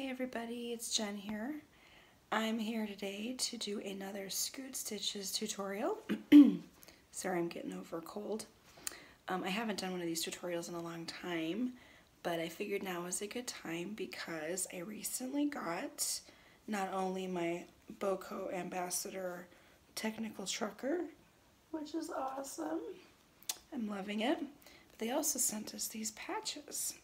everybody, it's Jen here. I'm here today to do another Scoot Stitches tutorial. Sorry, I'm getting over a cold. I haven't done one of these tutorials in a long time, but I figured now is a good time because I recently got not only my BOCO Ambassador Technical Trucker, which is awesome. I'm loving it. But they also sent us these patches.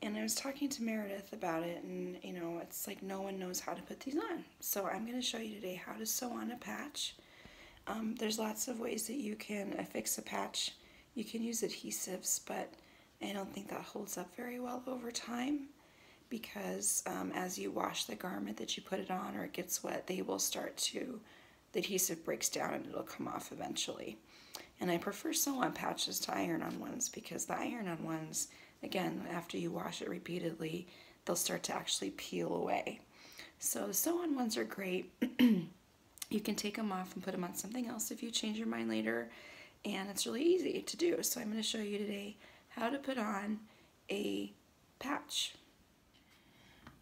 And I was talking to Meredith about it, and you know, it's like no one knows how to put these on. So I'm going to show you today how to sew on a patch. There's lots of ways that you can affix a patch. You can use adhesives, but I don't think that holds up very well over time because as you wash the garment that you put it on or it gets wet, they will start to, the adhesive breaks down and it'll come off eventually. And I prefer sew-on patches to iron-on ones because the iron-on ones, again, after you wash it repeatedly, they'll start to actually peel away. So the sew-on ones are great. You can take them off and put them on something else if you change your mind later, and it's really easy to do. So I'm going to show you today how to put on a patch.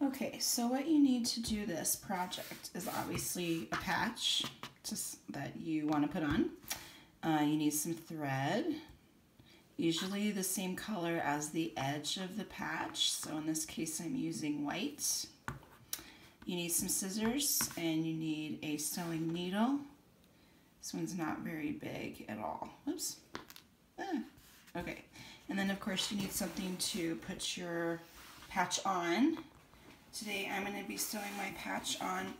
Okay, so what you need to do this project is obviously a patch that you want to put on. You need some thread, usually the same color as the edge of the patch. So in this case, I'm using white. You need some scissors and you need a sewing needle. This one's not very big at all. Oops. Okay. And then of course you need something to put your patch on. Today I'm going to be sewing my patch on,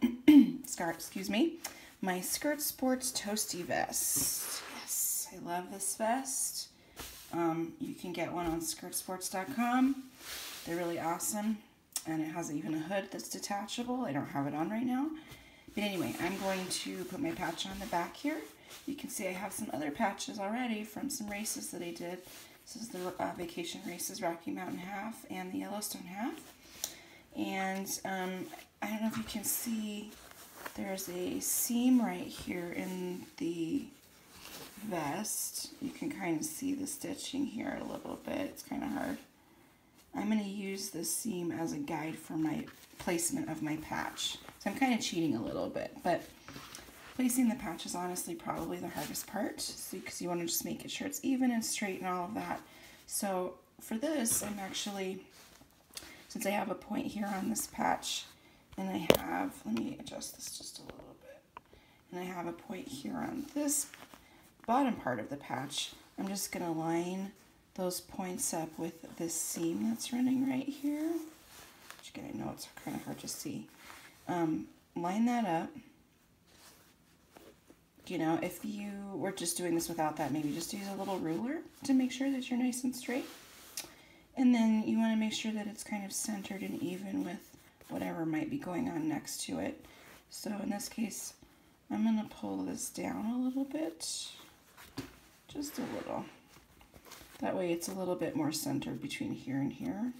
my Skirt Sports Toasty Vest. Yes, I love this vest. You can get one on skirtsports.com. They're really awesome, and it has even a hood that's detachable. I don't have it on right now. But anyway, I'm going to put my patch on the back here. You can see I have some other patches already from some races that I did. This is the Vacation Races Rocky Mountain half and the Yellowstone half. And I don't know if you can see, there's a seam right here in the vest. You can kind of see the stitching here a little bit. It's kind of hard. I'm going to use this seam as a guide for my placement of my patch. So I'm kind of cheating a little bit, but placing the patch is honestly probably the hardest part, because you want to just make it sure it's even and straight and all of that. So for this, I'm actually, since I have a point here on this patch, and I have, let me adjust this just a little bit, and I have a point here on this bottom part of the patch, I'm just going to line those points up with this seam that's running right here. Which again, I know it's kind of hard to see. Line that up. You know, if you were just doing this without that, maybe just use a little ruler to make sure that you're nice and straight. And then you want to make sure that it's kind of centered and even with whatever might be going on next to it. So in this case, I'm going to pull this down a little bit. Just a little. That way it's a little bit more centered between here and here.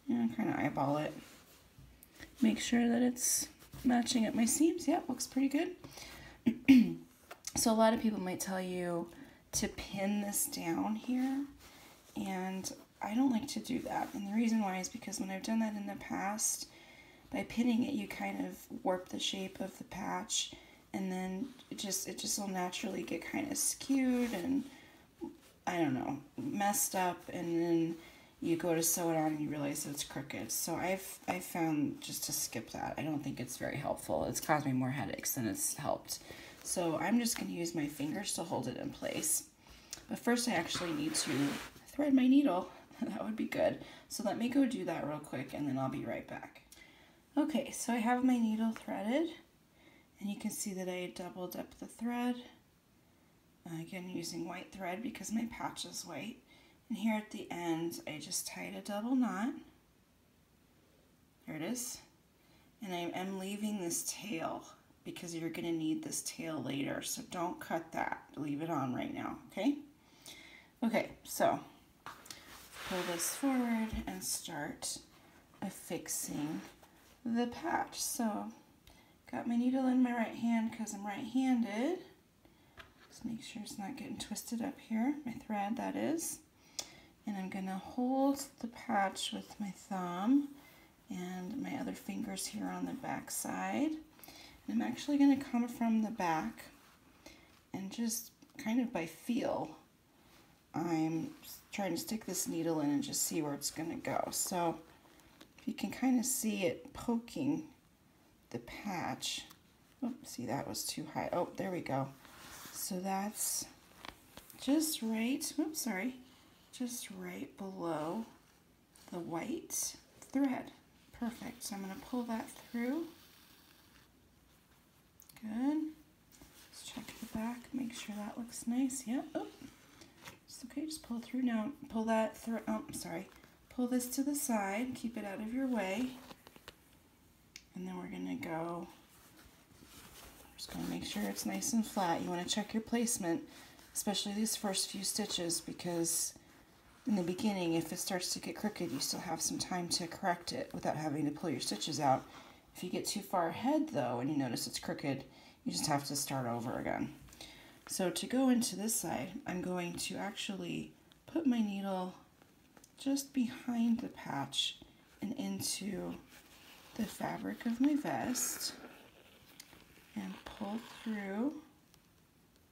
And kind of eyeball it. Make sure that it's matching up my seams. Yeah, looks pretty good. So a lot of people might tell you to pin this down here, and I don't like to do that. And the reason why is because when I've done that in the past, by pinning it, you kind of warp the shape of the patch, and then it just will naturally get kind of skewed and, I don't know, messed up, and then you go to sew it on and you realize that it's crooked. So I've found just to skip that. I don't think it's very helpful. It's caused me more headaches than it's helped. So I'm just going to use my fingers to hold it in place. But first I actually need to thread my needle. That would be good. So let me go do that real quick and then I'll be right back. Okay, so I have my needle threaded, and you can see that I doubled up the thread. Again, using white thread because my patch is white. And here at the end, I just tied a double knot. There it is. And I am leaving this tail because you're going to need this tail later. So don't cut that. Leave it on right now, okay? Okay, so pull this forward and start affixing the patch. So got my needle in my right hand because I'm right-handed. Just make sure it's not getting twisted up here. My thread, that is. And I'm going to hold the patch with my thumb and my other fingers here on the back side. And I'm actually going to come from the back and just kind of by feel, I'm trying to stick this needle in and just see where it's going to go. So if you can kind of see it poking the patch. Oh, see, that was too high. Oh, there we go. So that's just right, oops, sorry, just right below the white thread. Perfect. So I'm going to pull that through. Good. Let's check the back, make sure that looks nice. Yep. Oh, it's okay. Just pull through. Now pull that through. Oh, sorry. Pull this to the side. Keep it out of your way. And then we're going to go. Just going to make sure it's nice and flat. You want to check your placement, especially these first few stitches, because in the beginning, if it starts to get crooked, you still have some time to correct it without having to pull your stitches out. If you get too far ahead though and you notice it's crooked, you just have to start over again. So to go into this side, I'm going to actually put my needle just behind the patch and into the fabric of my vest and pull through.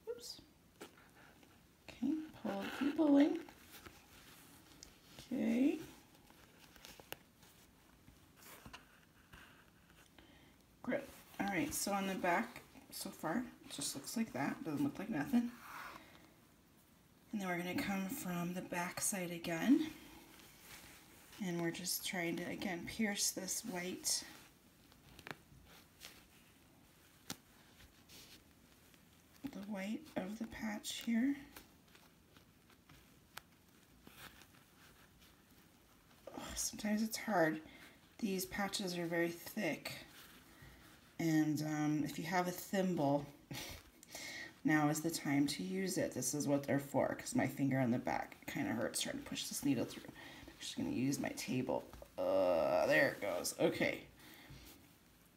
Oops. Okay, pull, keep pulling. Okay. Good. All right, so on the back, so far, it just looks like that. Doesn't look like nothing. And then we're going to come from the back side again. And we're just trying to, again, pierce this white of the patch here. Oh, sometimes it's hard. These patches are very thick. And if you have a thimble, now is the time to use it. This is what they're for, because my finger on the back kind of hurts trying to push this needle through. I'm just going to use my table. There it goes. Okay.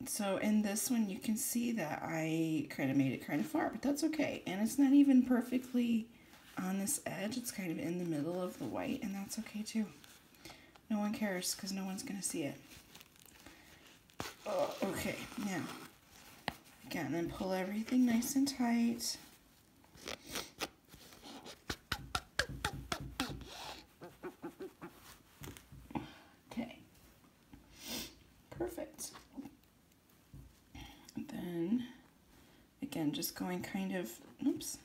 So in this one, you can see that I kind of made it kind of far, but that's okay. And it's not even perfectly on this edge. It's kind of in the middle of the white, and that's okay too. No one cares, because no one's going to see it. Okay, now, again, then pull everything nice and tight. Okay, perfect. And then, again, just going kind of, oops,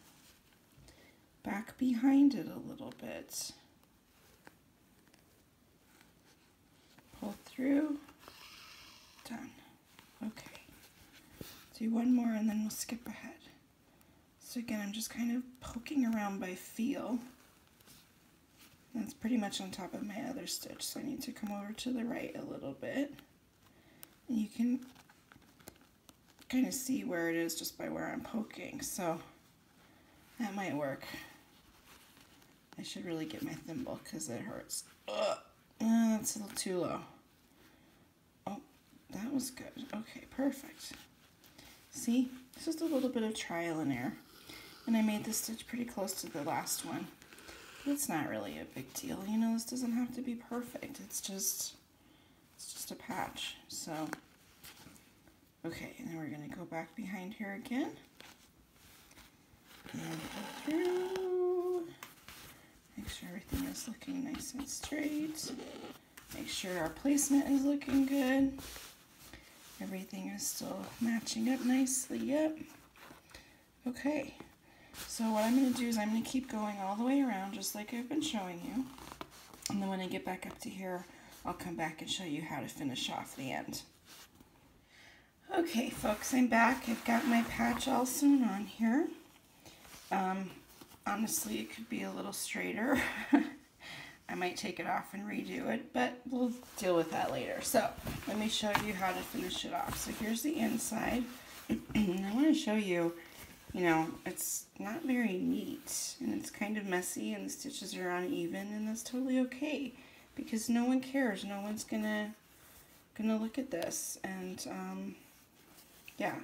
back behind it a little bit. Pull through. Done. Okay. Do one more and then we'll skip ahead. So again, I'm just kind of poking around by feel. That's pretty much on top of my other stitch, so I need to come over to the right a little bit. And you can kind of see where it is just by where I'm poking, so that might work. I should really get my thimble because it hurts. That's a little too low. That was good. Okay, perfect. See, it's just a little bit of trial and error. And I made this stitch pretty close to the last one. But it's not really a big deal. You know, this doesn't have to be perfect. It's just a patch. So, okay, and then we're going to go back behind here again. And go through. Make sure everything is looking nice and straight. Make sure our placement is looking good. Everything is still matching up nicely, yep. Okay, so what I'm going to do is I'm going to keep going all the way around just like I've been showing you. And then when I get back up to here, I'll come back and show you how to finish off the end. Okay, folks, I'm back. I've got my patch all sewn on here. Honestly, it could be a little straighter. I might take it off and redo it, but we'll deal with that later. So let me show you how to finish it off. So here's the inside. And I want to show you, you know, it's not very neat and it's kind of messy and the stitches are uneven, and that's totally okay because no one cares. No one's gonna look at this, and yeah,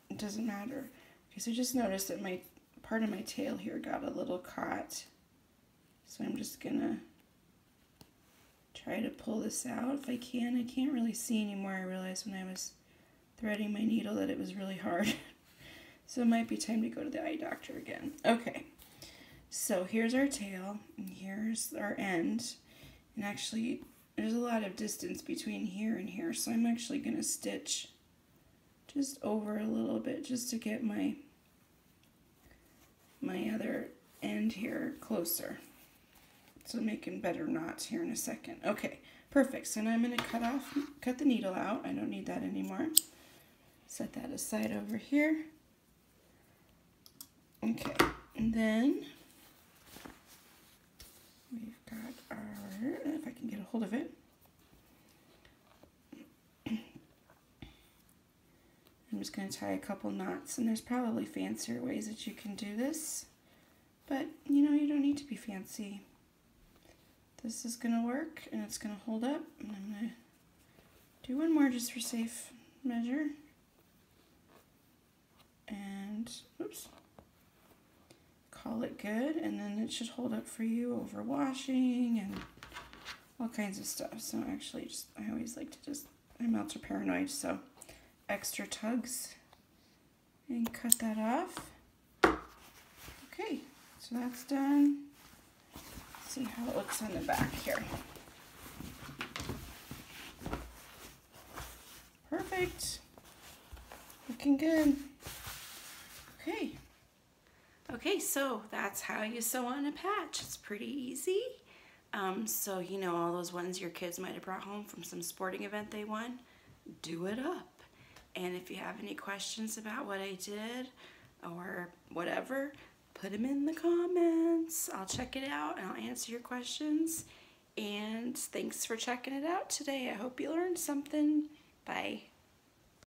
it doesn't matter. Okay, so just notice that my part of my tail here got a little caught. So I'm just gonna try to pull this out if I can. I can't really see anymore. I realized when I was threading my needle that it was really hard. So it might be time to go to the eye doctor again. Okay, so here's our tail, and here's our end. And actually, there's a lot of distance between here and here, so I'm actually going to stitch just over a little bit just to get my other end here closer. So I'm making better knots here in a second. Okay, perfect. So now I'm going to cut the needle out. I don't need that anymore. Set that aside over here. Okay, and then we've got our, if I can get a hold of it. I'm just going to tie a couple knots, and there's probably fancier ways that you can do this, but you know, you don't need to be fancy. This is going to work, and it's going to hold up, and I'm going to do one more just for safe measure. And, oops. Call it good, and then it should hold up for you over washing and all kinds of stuff. So actually, I always like to I'm ultra paranoid, so extra tugs and cut that off. Okay, so that's done. Let's see how it looks on the back here. Perfect. Looking good. Okay. Okay, so that's how you sew on a patch. It's pretty easy. So you know, all those ones your kids might have brought home from some sporting event they won, do it up. And if you have any questions about what I did or whatever, put them in the comments. I'll check it out and I'll answer your questions. And thanks for checking it out today. I hope you learned something. Bye.